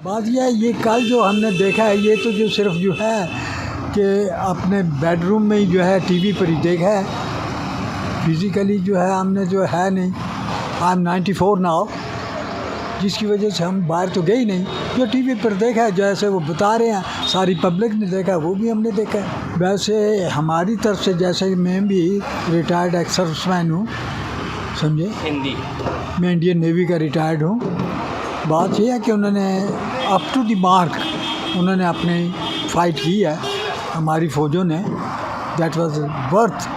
बात यह है, ये कल जो हमने देखा है ये तो जो सिर्फ जो है कि अपने बेडरूम में ही जो है टीवी पर ही देखा है, फिज़िकली जो है हमने जो है नहीं। आई एम 94 नाउ, जिसकी वजह से हम बाहर तो गए ही नहीं। जो टीवी पर देखा है जैसे वो बता रहे हैं, सारी पब्लिक ने देखा है, वो भी हमने देखा है। वैसे हमारी तरफ से जैसे मैं भी रिटायर्ड एक्स सर्विसमैन हूँ, समझे, हिंदी मैं इंडियन नेवी का रिटायर्ड हूँ। बात यह है कि उन्होंने अप टू द मार्क उन्होंने अपनी फ़ाइट की है हमारी फ़ौजों ने, दैट वाज वर्थ।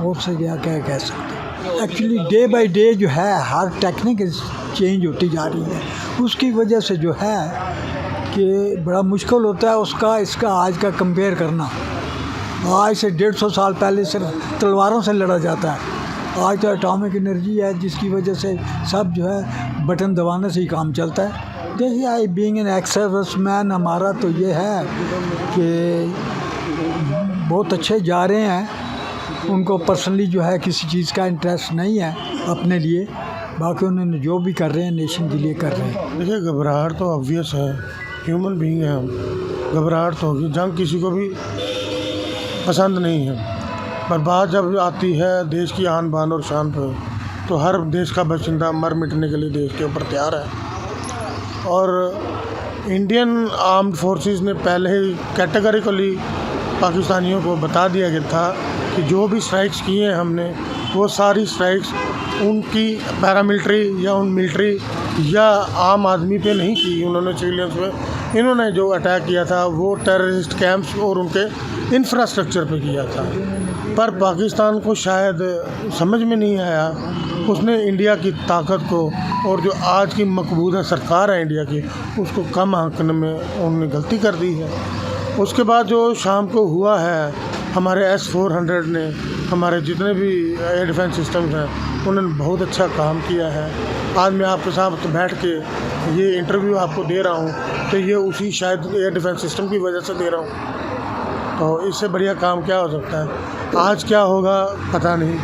और से क्या कह सकते। एक्चुअली डे बाय डे जो है हर टेक्निक चेंज होती जा रही है, उसकी वजह से जो है कि बड़ा मुश्किल होता है उसका इसका आज का कंपेयर करना। आज से 150 साल पहले सिर्फ तलवारों से लड़ा जाता है, आज तो एटॉमिक एनर्जी है जिसकी वजह से सब जो है बटन दबाने से ही काम चलता है। देखिए, I being an ex serviceman हमारा तो ये है कि बहुत अच्छे जा रहे हैं, उनको पर्सनली जो है किसी चीज़ का इंटरेस्ट नहीं है अपने लिए, बाकी उन्होंने जो भी कर रहे हैं नेशन के लिए कर रहे हैं। देखिए, घबराहट तो ऑब्वियस है, ह्यूमन बीइंग है हम, घबराहट तो होगी। जंग किसी को भी पसंद नहीं है, पर बात जब आती है देश की आन बान और शान पर, तो हर देश का बाशिंदा मर मिटने के लिए देश के ऊपर तैयार है। और इंडियन आर्म्ड फोर्सेस ने पहले ही कैटेगरिकली पाकिस्तानियों को बता दिया गया था कि जो भी स्ट्राइक्स किए हैं हमने, वो सारी स्ट्राइक्स उनकी पैरामिलिट्री या उन मिलिट्री या आम आदमी पे नहीं की उन्होंने, सिविलियंस पे। इन्होंने जो अटैक किया था वो टेररिस्ट कैंप्स और उनके इंफ्रास्ट्रक्चर पे किया था। पर पाकिस्तान को शायद समझ में नहीं आया, उसने इंडिया की ताकत को और जो आज की मकबूजा सरकार है इंडिया की, उसको कम आंकने में उन्होंने गलती कर दी है। उसके बाद जो शाम को हुआ है, हमारे S-400 ने, हमारे जितने भी एयर डिफेंस सिस्टम्स हैं, उन्होंने बहुत अच्छा काम किया है। आज मैं आपके साथ बैठ के ये इंटरव्यू आपको दे रहा हूँ, तो ये उसी शायद एयर डिफेंस सिस्टम की वजह से दे रहा हूँ। तो इससे बढ़िया काम क्या हो सकता है। आज क्या होगा पता नहीं,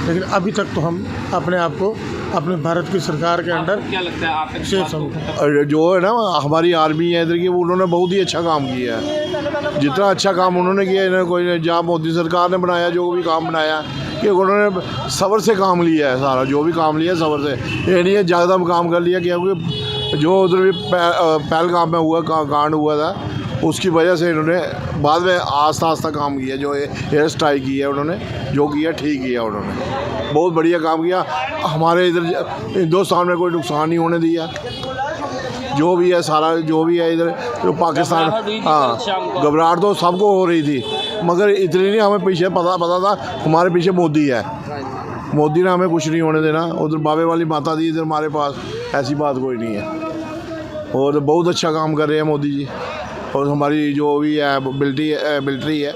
लेकिन अभी तक तो हम अपने आप को अपने भारत की सरकार के अंडर क्या लगता है आप सेफ समझते। जो है ना हमारी आर्मी है इधर की, उन्होंने बहुत ही अच्छा काम किया है। जितना अच्छा काम उन्होंने किया, इन्होंने कोई जहाँ मोदी सरकार ने बनाया जो भी काम बनाया, कि उन्होंने सब्र से काम लिया है, सारा जो भी काम लिया सब्र से। ये नहीं है ज़्यादा काम कर लिया, क्योंकि जो उधर भी पहलगाम में हुआ कांड हुआ था, उसकी वजह से इन्होंने बाद में आस्ता आस्ता काम किया। जो एयर स्ट्राइक किया उन्होंने, जो किया ठीक किया उन्होंने, बहुत बढ़िया काम किया। हमारे इधर हिंदुस्तान में कोई नुकसान नहीं होने दिया, जो भी है सारा जो भी है इधर जो पाकिस्तान। हाँ, घबराहट तो सबको हो रही थी, मगर इतनी नहीं, हमें पीछे पता था हमारे पीछे मोदी है, मोदी ने हमें कुछ नहीं होने देना। उधर बाबे वाली माता दी इधर हमारे पास, ऐसी बात कोई नहीं है। और बहुत अच्छा काम कर रहे हैं मोदी जी, और हमारी जो भी है मिलिट्री है,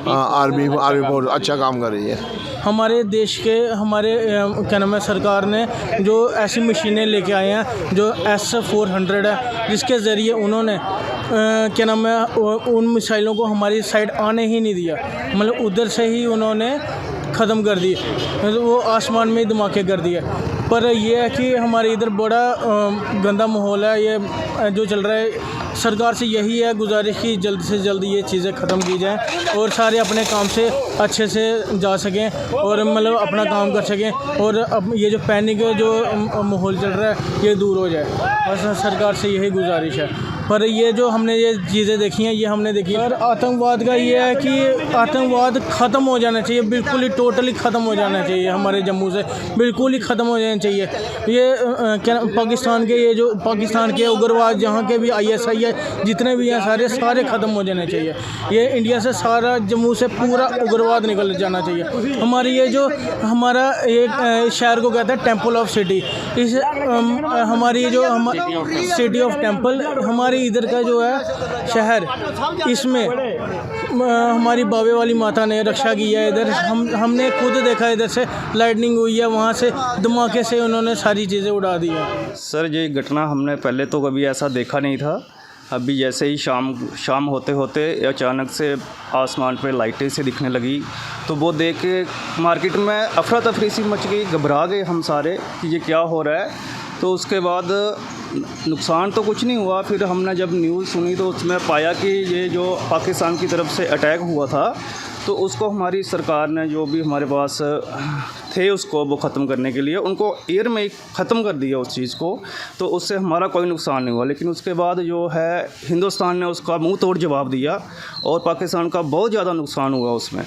आर्मी फोर्स अच्छा काम कर रही है। हमारे देश के क्या नाम है, सरकार ने जो ऐसी मशीनें लेके आए हैं जो S-400 है, जिसके ज़रिए उन्होंने क्या नाम है उन मिसाइलों को हमारी साइड आने ही नहीं दिया, मतलब उधर से ही उन्होंने ख़त्म कर दिए, वो आसमान में ही धमाके कर दिए। पर यह है कि हमारे इधर बड़ा गंदा माहौल है, ये जो चल रहा है। सरकार से यही है गुजारिश कि जल्द से जल्द ये चीज़ें ख़त्म की जाएं और सारे अपने काम से अच्छे से जा सकें और मतलब अपना काम कर सकें, और अब ये जो पैनिक जो माहौल चल रहा है ये दूर हो जाए, बस सरकार से यही गुजारिश है। पर ये जो हमने ये चीज़ें देखी हैं, ये हमने देखी है। और आतंकवाद का ये है कि आतंकवाद ख़त्म हो जाना चाहिए, बिल्कुल ही टोटली ख़त्म हो जाना चाहिए, हमारे जम्मू से बिल्कुल ही ख़त्म हो जाना चाहिए। ये क्या पाकिस्तान के ये जो पाकिस्तान के उग्रवाद जहाँ के भी ISI है, जितने भी हैं सारे ख़त्म हो जाने चाहिए। ये इंडिया से सारा जम्मू से पूरा उग्रवाद निकल जाना चाहिए। हमारी ये जो हमारा एक शहर को कहते हैं टेम्पल ऑफ सिटी, इस हमारी जो सिटी ऑफ टेम्पल, हमारी इधर का जो है शहर, इसमें हमारी बाबे वाली माता ने रक्षा की है। इधर हमने खुद देखा, इधर से लाइटनिंग हुई है, वहाँ से धमाके से उन्होंने सारी चीज़ें उड़ा दी हैं। सर, ये घटना हमने पहले तो कभी ऐसा देखा नहीं था। अभी जैसे ही शाम होते होते अचानक से आसमान पे लाइटें से दिखने लगी, तो वो देख के मार्केट में अफरा तफरी सी मच गई, घबरा गए हम सारे कि ये क्या हो रहा है। तो उसके बाद नुकसान तो कुछ नहीं हुआ। फिर हमने जब न्यूज़ सुनी तो उसमें पाया कि ये जो पाकिस्तान की तरफ से अटैक हुआ था तो उसको हमारी सरकार ने जो भी हमारे पास थे उसको वो ख़त्म करने के लिए उनको एयर में ही ख़त्म कर दिया उस चीज़ को, तो उससे हमारा कोई नुकसान नहीं हुआ। लेकिन उसके बाद जो है हिंदुस्तान ने उसका मुंह तोड़ जवाब दिया और पाकिस्तान का बहुत ज़्यादा नुकसान हुआ उसमें।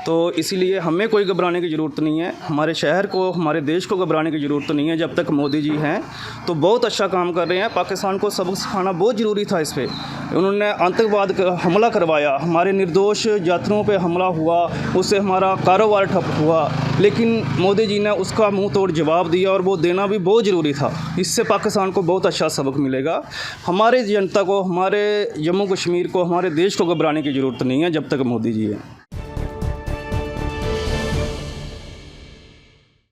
तो इसीलिए हमें कोई घबराने की ज़रूरत नहीं है, हमारे शहर को हमारे देश को घबराने की ज़रूरत नहीं है। जब तक मोदी जी हैं तो बहुत अच्छा काम कर रहे हैं। पाकिस्तान को सबक सिखाना बहुत ज़रूरी था। इस पर उन्होंने आतंकवाद का हमला करवाया, हमारे निर्दोष यात्रियों पर हमला हुआ, उससे हमारा कारोबार ठप हुआ, लेकिन मोदी जी ने उसका मुंह तोड़ जवाब दिया और वो देना भी बहुत ज़रूरी था। इससे पाकिस्तान को बहुत अच्छा सबक मिलेगा। हमारे जनता को, हमारे जम्मू कश्मीर को, हमारे देश को घबराने की ज़रूरत नहीं है जब तक मोदी जी हैं।